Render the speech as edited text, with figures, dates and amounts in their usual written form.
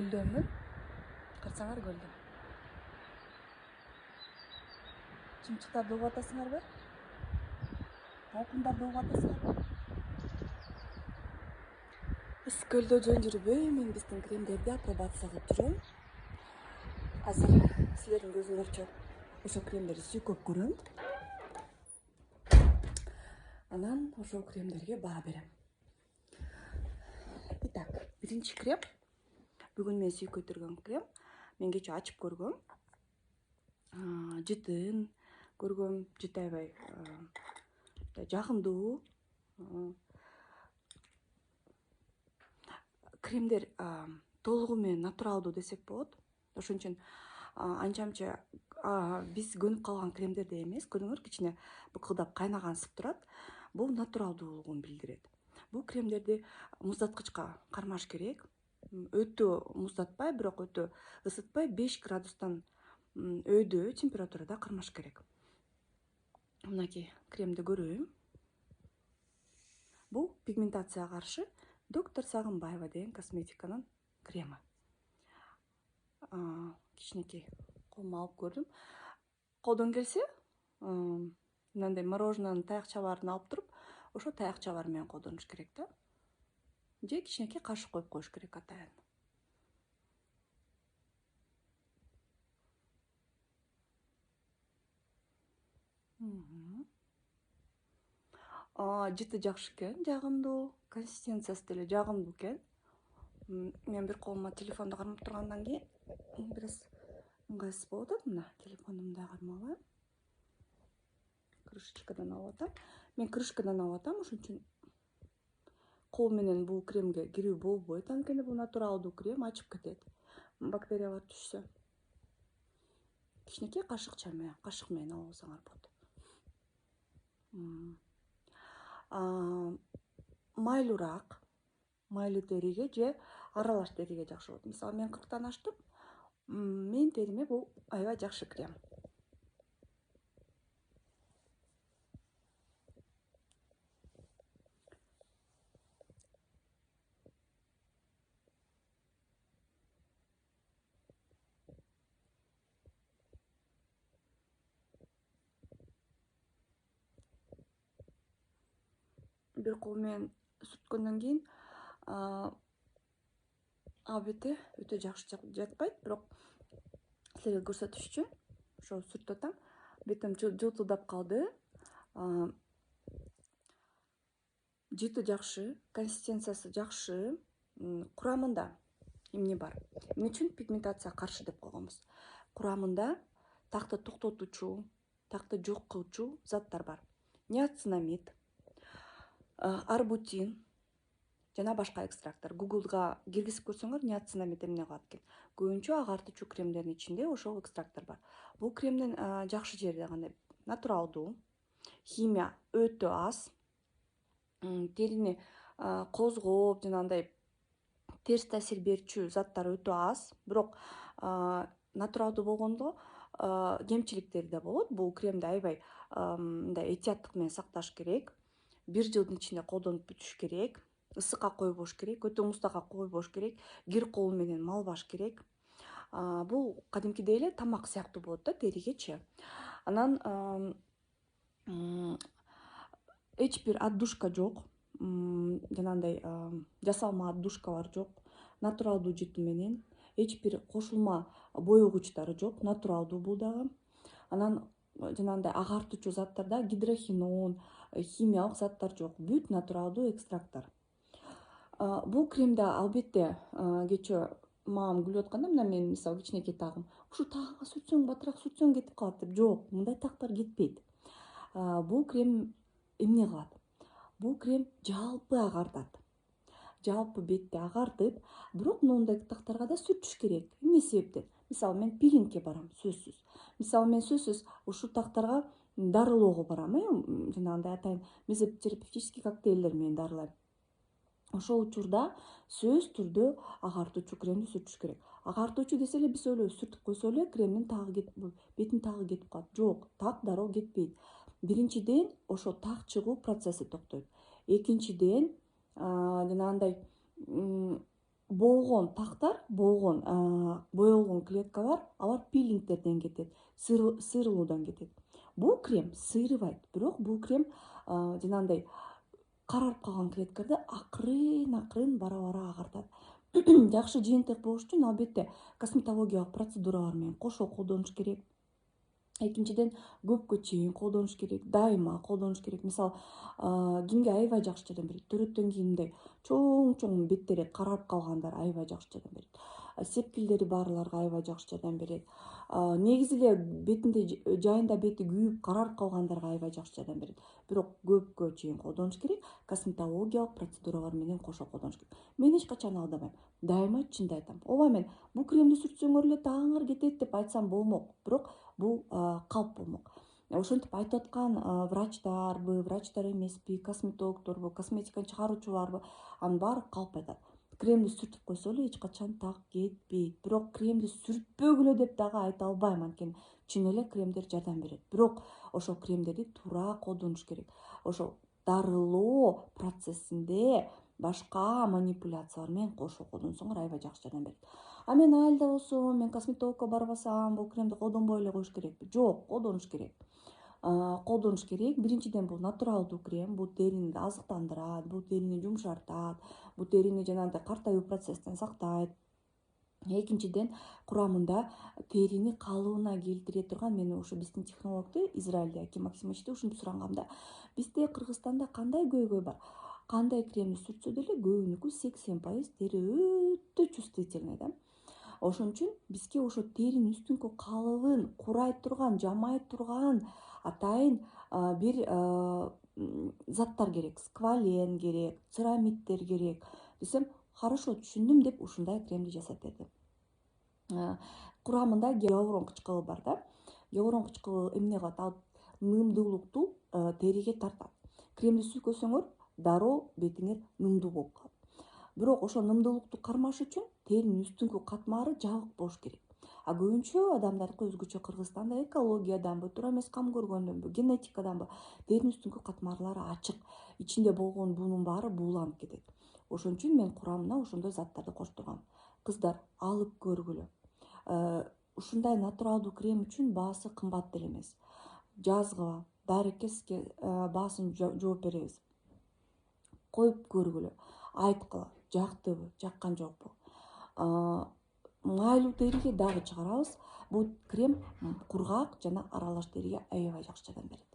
Гүлдөмүн. Карасаңар гүлдөм. Чымчыктарды угуп атасыңарбы? Толкундарды угуп атасыңарбы? Биз көлдө жөн жүрбөй, мен биздин кремдерди апробация кылып жүрөм. Азыр силердин көзүңөрчө ошол кремдерди сүйкөп көрөм. Анан ошол кремдерге баа берем. Итак, биринчи крем. Бүгүн мен сүйкөтүргөн крем. Мен кечээ ачып көргөм. Жытын көргөм, жыты аябай жагымдуу. Кремдер толугу менен натуралдуу десек болот. Ошон үчүн анча-мынча биз көнүп калган кремдердей эмес. Көрүңөр, кичине быкылдап кайнагансып турат. Бул натуралдуулугун билдирет. Бул кремдерди муздаткычка кармаш керек. Өтө муздатпай, бирок өтө ысытпай, 5 градустан өйдө температурада кармаш керек. Мынакей кремди көрөйүн. Бул пигментацияга каршы доктор Сагынбаева деген косметиканын креми. Кичинекей колума алып көрдүм. Колдон келсе, мындай мороженонун таякчаларын алып туруп, ошо таякчалар менен колдонуш керек да. Же кичинекей кашык коюп коюш керек атайын. Жыты жакшы экен, жагымдуу, консистенциясы деле жагымдуу экен. Мен бир колума телефонду кармап тургандан кийин бир аз ыңгайсыз болуп атат. Мына телефонумду кармап алайын. Крышечкадан алып атам. Мен крышкадан алып атам, ошон үчүн кол менен бул кремге кирүү болбойт. Анткени бул натуралдуу крем, ачып кетет. Бактериялар түшсө. Кичинекей кашык менен алып алсаңар болот. Майлуураак, майлуу териге же аралаш териге жакшы болот. Мисалы, мен 40-тан аштым. Мен териме бул аябай жакшы крем. Бир кол менен сүрткөндөн кийин албетте өтө жакшы жатпайт, бирок силерге көрсөтүш үчүн ошо сүртүп атам. Бетим жылтылдап калды. Жыты жакшы, консистенциясы жакшы. Курамында эмне бар? Эмне үчүн пигментация каршы деп койгонбуз? Курамында такты токтотуучу, такты жок кылчу заттар бар. Ниацинамид, арбутин жана башка экстракттар. Google'га киргизип көрсөңөр, ниацинамид эмне кылат экен? Көбүнчө агартуучу кремдердин ичинде ошол экстракттар бар. Бул кремдин жакшы жери кандай? Натуралдуу, химия өтө аз, терини козгоп, жанагындай терс таасир берчү заттар өтө аз. Бирок натуралдуу болгондо кемчиликтери да болот. Бул кремди аябай мындай этияттык менен сакташ керек. 1 жылдын ичинде колдонуп бүтүш керек. Ысыкка койбош керек, өтө муздакка койбош керек, кир кол менен малбаш керек. Бул кадимкидей эле тамак сыяктуу болот да теригечи. Анан эч бир отдушка жок. Жанагындай жасалма отдушкалар жок. Натуралдуу жыты менен эч бир кошулма боёгучтары жок, натуралдуу бул дагы. Анан жанагындай агартуучу заттарда гидрохинон, химиялык заттар жок. Бүт натуралдуу экстракттар. Бул кремди албетте кечээ мамам күлүп атканда, мына мен мисалы кичинекей тагым. Ушу тагыга сүртсөң, батыраак сүртсөң кетип калат деп. Жок, мындай тактар кетпейт. Бул крем эмне кылат? Бул крем жалпы агартат. Жалпы бетти агартып, бирок моундай тактарга да сүртүш керек. Эмне себептен? Мисалы, мен пилингке барам, сөзсүз. Мисалы, мен сөзсүз ушул тактарга дарылоого барам, жанагындай атайын мезотерапевтический коктейлдер менен дарылайм. Ошол учурда сөзсүз түрдө агартуучу кремди сүртүш керек. Агартуучу десе эле биз ойлойбуз, сүртүп койсо эле кремдин тагы бетин тагы кетип калат. Жок, так дароо кетпейт. Биринчиден, ошо так чыгуу процесси токтойт. Экинчиден, жанагындай боогон тактар, боогон боелгон клеткалар, алар пилингтерден кетет, сыйрылуудан кетет. Бул крем сыйрыбайт, бирок бул крем жанагындай карарып калган клеткаларды акырын бара агартат. Жакшы жыйынтык болуш үчүн албетте косметологиялык процедуралар менен кошо колдонуш керек. Экинчиден, көпкө чейин колдонуш керек, дайыма колдонуш керек. Мисалы, кимге аябай жакшы жардам берет, төрөттөн кийин мындай чоң беттери карарып калгандар аябай жакшы жардам берет. Сепкилдери барларга аябай жакшы жардам берет. Негизи эле бетинде жайында бети күйүп карарып калгандарга аябай жакшы жардам берет. Бирок көпкө чейин колдонуш керек, косметологиялык процедуралар менен кошо колдонуш керек. Мен эч качан алдабайм. Дайыма чынды айтам. Ооба, мен бул кремди сүртсөңөр эле таңыңар кетет деп айтсам болмок, бирок бул калп болмок. Ошентип айтып аткан врачтарбы, врачтар эмеспи, косметологдорбу, косметиканы чыгаруучуларбы, анын баары калп айтат. Кремди сүртүп койсо эле эч качан так кетпейт. Бирок кремди сүртпөгүлө деп дагы айта албайм, анткени чын эле кремдер жардам берет. Бирок ошол кремдерди туура колдонуш керек. Ошол дарылоо процессинде башка манипуляциялар менен кошо колдонсоңор аябай жакшы жардам берет. А мен айылда болсом, мен косметологко барбасам, бул кремди колдонбой эле коюш керекпи? Жок, колдонуш керек. Колдонуш керек. Биринчиден, бул натуралдуу крем, бул терини азыктандырат, бул терини жумшартат, бул терини жанагындай картаюу процессинен сактайт. Экинчиден, курамында терини калыбына келтире турган, мен ушу биздин технологду, Израилде Аким Максимовичти ушинтип суранганымда, бизде Кыргызстанда кандай көйгөй бар? Кандай кремди сүртсө деле көбүнүкү 80% тери өтө чувствительный да. Ошон үчүн бизге ошо теринин үстүнкү калыбын курай турган, жамай турган атайын бир заттар керек. Сквален керек, церамиддер керек десем, хорошо, түшүндүм деп ушундай кремди жасап берди. Курамында гиалурон кычкылы бар да. Гиалурон кычкылы эмне кылат? Ал нымдуулукту териге тартат. Кремди сүркөсөңөр, дароо бетиңер нымдуу болуп калат. Бирок ошол нымдуулукту кармаш үчүн теринин үстүнкү катмары жабык болуш керек. А көбүнчө адамдардыкы өзгөчө, Кыргызстанда экологияданбы, туура эмес кам көргөндөнбү, генетикаданбы теринин үстүнкү катмарлары ачык. Ичинде болгон буунун баары бууланып кетет. Ошон үчүн мен курамына ошондой заттарды коштургам. Кыздар, алып көргүлө. Ушундай натуралдуу крем үчүн баасы кымбат деле эмес. Жазгыла, дарекеске баасын жооп беребиз. Коюп көргүлө, айткыла, жактыбы, жаккан жокпу. Майлуу териге дагы чыгарабыз. Бул крем кургак жана аралаш териге аябай жакшы жардам берет.